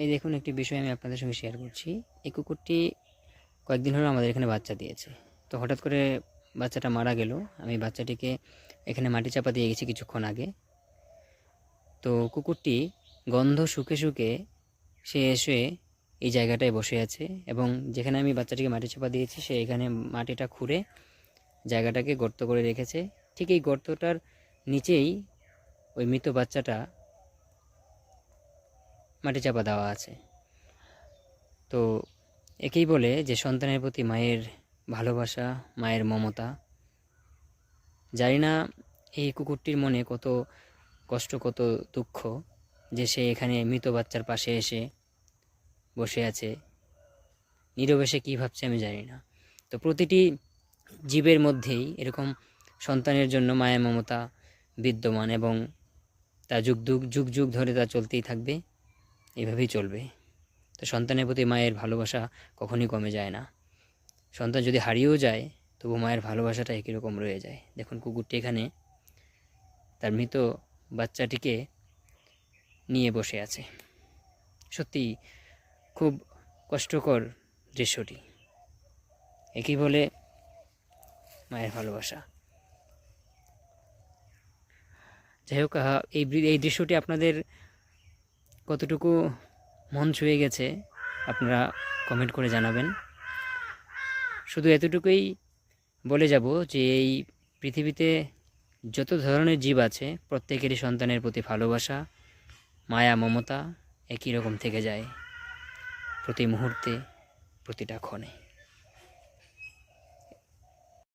এই দেখুন, একটি বিষয় আমি আপনাদের সঙ্গে শেয়ার করছি। এই কুকুরটি কয়েকদিন হলো আমাদের এখানে বাচ্চা দিয়েছে। তো হঠাৎ করে বাচ্চাটা মারা গেল। আমি বাচ্চাটিকে এখানে মাটি চাপা দিয়ে গেছি কিছুক্ষণ আগে। তো কুকুরটি গন্ধ শুঁকে শুঁকে সে এসে এই জায়গাটায় বসে আছে, এবং যেখানে আমি বাচ্চাটিকে মাটি চাপা দিয়েছি সে এখানে মাটিটা খুঁড়ে জায়গাটাকে গর্ত করে রেখেছে। ঠিক এই গর্তটার নিচেই ওই মৃত বাচ্চাটা মাটি চাপা দেওয়া আছে। তো একেই বলে যে সন্তানের প্রতি মায়ের ভালোবাসা, মায়ের মমতা। জানি না এই কুকুরটির মনে কত কষ্ট, কত দুঃখ যে সে এখানে মৃত বাচ্চার পাশে এসে বসে আছে। নীরবে সে কী ভাবছে আমি জানি না। তো প্রতিটি জীবের মধ্যেই এরকম সন্তানের জন্য মায়ের মমতা বিদ্যমান, এবং তা যুগ যুগ ধরে তা চলতেই থাকবে, এভাবেই চলবে। তো সন্তানের প্রতি মায়ের ভালোবাসা কখনই কমে যায় না। সন্তান যদি হারিয়েও যায় তবু মায়ের ভালোবাসাটা একই রকম রয়ে যায়। দেখুন, কুকুরটি এখানে তার মৃত বাচ্চাটিকে নিয়ে বসে আছে। সত্যি খুব কষ্টকর দৃশ্যটি। একই বলে মায়ের ভালোবাসা। যাই হোক, এই দৃশ্যটি আপনাদের কতটুকু মন ছুঁয়ে গেছে আপনারা কমেন্ট করে জানাবেন। শুধু এতটুকুই বলে যাব যে এই পৃথিবীতে যত ধরনের জীব আছে প্রত্যেকেরই সন্তানের প্রতি ভালোবাসা, মায়া, মমতা একই রকম থেকে যায় প্রতি মুহূর্তে, প্রতিটা ক্ষণে।